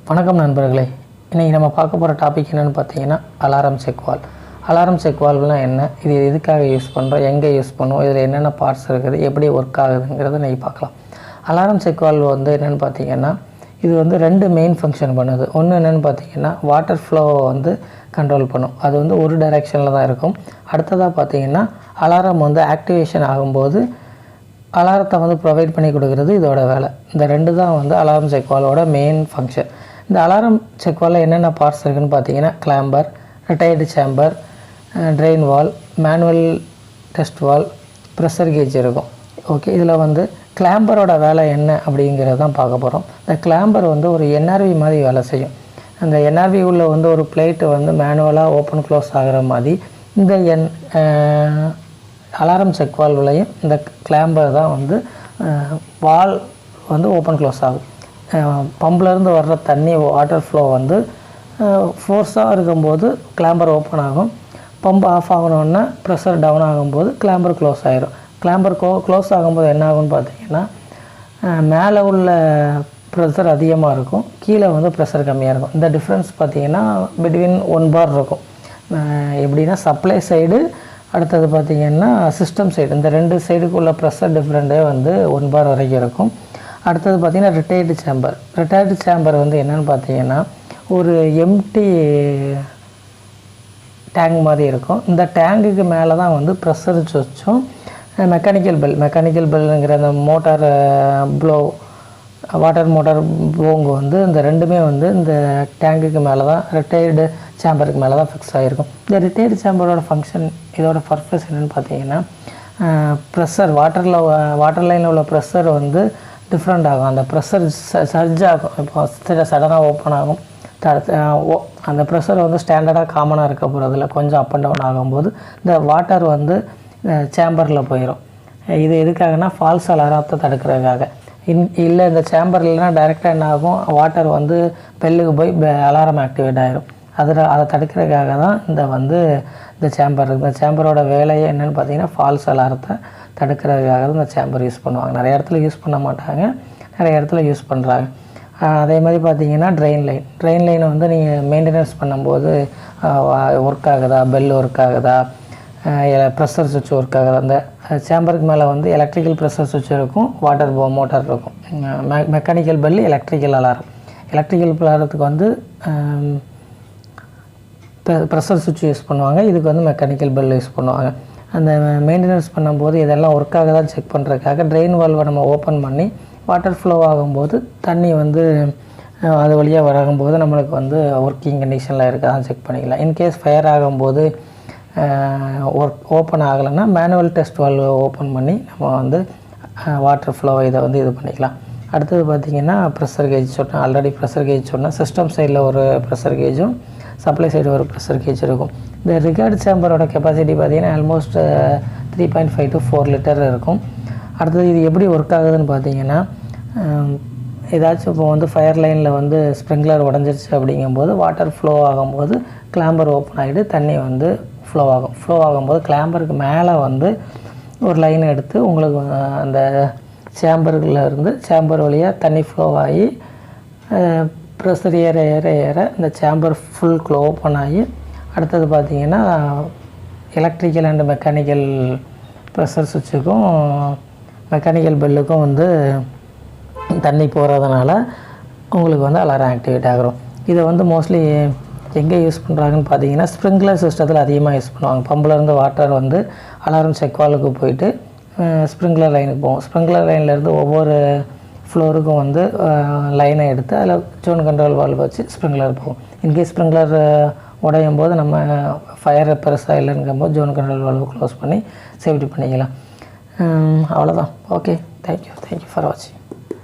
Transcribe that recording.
வணக்கம் நண்பர்களே. இன்றைக்கி நம்ம பார்க்க போகிற டாபிக் என்னென்னு பார்த்தீங்கன்னா alarm check valve. Alarm check வால்வ்னால் என்ன, இது எதுக்காக யூஸ் பண்ணுறோம், எங்கே யூஸ் பண்ணுவோம், இதில் என்னென்ன பார்ட்ஸ் இருக்குது, எப்படி ஒர்க் ஆகுதுங்கிறத இன்றைக்கி பார்க்கலாம். அலாரம் செக் வால்வ் வந்து என்னென்னு பார்த்தீங்கன்னா இது வந்து ரெண்டு மெயின் ஃபங்க்ஷன் பண்ணுது. ஒன்று என்னென்னு பார்த்தீங்கன்னா வாட்டர் ஃப்ளோவை வந்து கண்ட்ரோல் பண்ணும், அது வந்து ஒரு டைரெக்ஷனில் தான் இருக்கும். அடுத்ததாக பார்த்தீங்கன்னா அலாரம் வந்து ஆக்டிவேஷன் ஆகும்போது அலாரத்தை வந்து ப்ரொவைட் பண்ணி கொடுக்குறது இதோட வேலை. இந்த ரெண்டு தான் வந்து அலாரம் செக் வால்வோட மெயின் ஃபங்க்ஷன். இந்த அலாரம் செக் வால்வில் என்னென்ன பார்ட்ஸ் இருக்குதுன்னு பார்த்தீங்கன்னா கிளாம்பர், ரிட்டையர்டு சேம்பர், ட்ரெயின் வால், மேனுவல் டெஸ்ட் வால், ப்ரெஷர் கேஜ் இருக்கும். ஓகே, இதில் வந்து கிளாம்பரோட வேலை என்ன அப்படிங்கிறது தான் பார்க்க போகிறோம். இந்த கிளாம்பர் வந்து ஒரு என்ஆர்வி மாதிரி வேலை செய்யும். அந்த என்ஆர்வி உள்ள வந்து ஒரு பிளேட்டு வந்து மேனுவலாக ஓப்பன் க்ளோஸ் ஆகிற மாதிரி இந்த அலாரம் செக் வால்வ்லையும் இந்த கிளாம்பர் தான் வந்து வால் வந்து ஓப்பன் க்ளோஸ் ஆகும். பம்ப்லேருந்து வர்ற தண்ணி வாட்டர் ஃப்ளோ வந்து ஃபோர்ஸாக இருக்கும்போது கிளாம்பர் ஓப்பன் ஆகும். பம்ப் ஆஃப் ஆகணுன்னா ப்ரெஷர் டவுன் ஆகும்போது கிளாம்பர் க்ளோஸ் ஆகிரும். கிளாம்பர் க்ளோஸ் ஆகும்போது என்ன ஆகும்னு பார்த்தீங்கன்னா மேலே உள்ள ப்ரெஷர் அதிகமாக இருக்கும், கீழே வந்து ப்ரெஷர் கம்மியாக இருக்கும். இந்த டிஃப்ரென்ஸ் பார்த்திங்கன்னா பிட்வீன் 1 bar இருக்கும். எப்படின்னா சப்ளை சைடு, அடுத்தது பார்த்திங்கன்னா சிஸ்டம் சைடு, இந்த ரெண்டு சைடுக்குள்ள ப்ரெஷர் டிஃப்ரெண்ட்டே வந்து 1 bar வரைக்கும் இருக்கும். அடுத்தது பார்த்திங்கன்னா ரிட்டையர்டு சேம்பர். ரிட்டையர்டு சேம்பர் வந்து என்னென்னு பார்த்தீங்கன்னா ஒரு எம்டி டேங்க் மாதிரி இருக்கும். இந்த டேங்குக்கு மேலே தான் வந்து ப்ரெஷர் சுவிட்சும் மெக்கானிக்கல் பெல்லுங்கிற அந்த மோட்டார் ப்ளோ, வாட்டர் மோட்டார் ப்ளோங்க வந்து இந்த ரெண்டுமே வந்து இந்த டேங்குக்கு மேலே தான், ரிட்டையர்டு சேம்பருக்கு மேலே தான் ஃபிக்ஸ் ஆகிருக்கும். இந்த ரிட்டையர்டு சேம்பரோட ஃபங்க்ஷன், இதோட பர்பஸ் என்னென்னு பார்த்தீங்கன்னா ப்ரெஷர் வாட்டர் லைனில் உள்ள ப்ரெஷர் வந்து டிஃப்ரெண்ட் ஆகும். அந்த ப்ரெஷர் சர்ஜ் ஆகும். இப்போ சடனாக ஓப்பன் ஆகும். அந்த ப்ரெஷர் வந்து ஸ்டாண்டர்டாக காமனாக இருக்க போகிறதில்ல, கொஞ்சம் அப் அண்ட் டவுன் ஆகும்போது இந்த வாட்டர் வந்து சேம்பரில் போயிடும். இது எதுக்காகனா ஃபால்ஸ் அலாரத்தை தடுக்கிறதுக்காக. இல்லை இந்த சேம்பர் இல்லைன்னா டைரெக்டாக என்ன ஆகும், வாட்டர் வந்து பெல்லுக்கு போய் அலாரம் ஆக்டிவேட் ஆகிரும். அதை தடுக்கிறதுக்காக தான் இந்த சேம்பரோட வேலையை என்னென்னு பார்த்தீங்கன்னா ஃபால்ஸ் அலாரத்தை தடுக்கிறதுக்காக தான் இந்த சேம்பர் யூஸ் பண்ணுவாங்க. நிறைய இடத்துல யூஸ் பண்ண மாட்டாங்க, நிறைய இடத்துல யூஸ் பண்ணுறாங்க. அதே மாதிரி பார்த்தீங்கன்னா ட்ரெயின் லைனை வந்து நீங்கள் மெயின்டெனன்ஸ் பண்ணும்போது ஒர்க் ஆகுதா, பெல் ஒர்க் ஆகுதா, ப்ரெஷர் சுவிட்ச் ஒர்க் ஆகுதா. அந்த சேம்பருக்கு மேலே வந்து எலக்ட்ரிக்கல் ப்ரெஷர் சுவிட்ச் இருக்கும், வாட்டர் மோட்டார் இருக்கும். Mechanical bell, electrical alarm. Electrical அலாரத்துக்கு வந்து ப்ரெஷர் சுவிட்ச் யூஸ் பண்ணுவாங்க, இதுக்கு வந்து மெக்கானிக்கல் பெல் யூஸ் பண்ணுவாங்க. அந்த மெயின்டெனன்ஸ் பண்ணும்போது இதெல்லாம் ஒர்க் ஆகுதான்னு செக் பண்ணுறதுக்காக ட்ரெயின் வால்வை நம்ம ஓப்பன் பண்ணி வாட்டர் ஃப்ளோ ஆகும்போது தண்ணி வந்து அது வழியாக வராகும்போது நம்மளுக்கு வந்து ஒர்க்கிங் கண்டிஷனில் இருக்காதான் செக் பண்ணிக்கலாம். இன்கேஸ் ஃபயர் ஆகும்போது ஓப்பன் ஆகலைன்னா மேனுவல் டெஸ்ட் வால்வை ஓப்பன் பண்ணி நம்ம வந்து வாட்டர் ஃப்ளோவை இதை வந்து இது பண்ணிக்கலாம். அடுத்தது பார்த்திங்கன்னா ப்ரெஷர் கேஜ் சொன்னேன், ஆல்ரெடி ப்ரெஷர் கேஜ் சொன்னேன். சிஸ்டம் சைடில் ஒரு ப்ரெஷர் கேஜும் சப்ளை சைடு ஒரு ப்ரெஷர் கேஜ் இருக்கும். இந்த ரிகார்டு சேம்பரோட கெப்பாசிட்டி பார்த்திங்கன்னா ஆல்மோஸ்ட் 3.5 to 4 லிட்டர் இருக்கும். அடுத்தது இது எப்படி ஒர்க் ஆகுதுன்னு பார்த்தீங்கன்னா ஏதாச்சும் இப்போ வந்து ஃபயர் லைனில் வந்து ஸ்ப்ரிங்க்லர் உடஞ்சிருச்சு அப்படிங்கும்போது வாட்டர் ஃப்ளோ ஆகும்போது கிளாம்பர் ஓப்பன் ஆகிட்டு தண்ணி வந்து ஃப்ளோ ஆகும்போது கிளாம்பருக்கு மேலே வந்து ஒரு லைன் எடுத்து உங்களுக்கு அந்த சேம்பர் வழியாக தண்ணி ஃப்ளோ ஆகி ப்ரெஷர் ஏற இந்த சேம்பர் ஃபுல் ஓப்பன் ஆகி அடுத்தது பார்த்திங்கன்னா எலக்ட்ரிக்கல் அண்ட் மெக்கானிக்கல் ப்ரெஷர் சுவிட்சுக்கும் மெக்கானிக்கல் பெல்லுக்கும் வந்து தண்ணி போகிறதுனால உங்களுக்கு வந்து அலாரம் ஆக்டிவேட் ஆகிரும். இதை வந்து மோஸ்ட்லி எங்கே யூஸ் பண்ணுறாங்கன்னு பார்த்தீங்கன்னா ஸ்ப்ரிங்க்லர் சிஸ்டத்தில் அதிகமாக யூஸ் பண்ணுவாங்க. பம்பிலேருந்து வாட்டர் வந்து அலாரம் செக் வால்வுக்கு போயிட்டு ஸ்ப்ரிங்க்லர் லைனுக்கு போகும். ஸ்ப்ரிங்க்லர் லைன்லேருந்து ஒவ்வொரு ஃப்ளோருக்கும் வந்து லைனை எடுத்து அதில் ஜோன் கண்ட்ரோல் வால்வ் வச்சு ஸ்ப்ரிங்க்லர் போகும். இன்கேஸ் ஸ்ப்ரிங்க்லர் உடையும் போது நம்ம ஃபயர் பெருசாக இல்லைங்கும்போது ஜோன் கண்ட்ரோல் வால்வு க்ளோஸ் பண்ணி சேஃப்டி பண்ணிக்கலாம். அவ்வளோதான். ஓகே, தேங்க்யூ ஃபார் வாட்சிங்.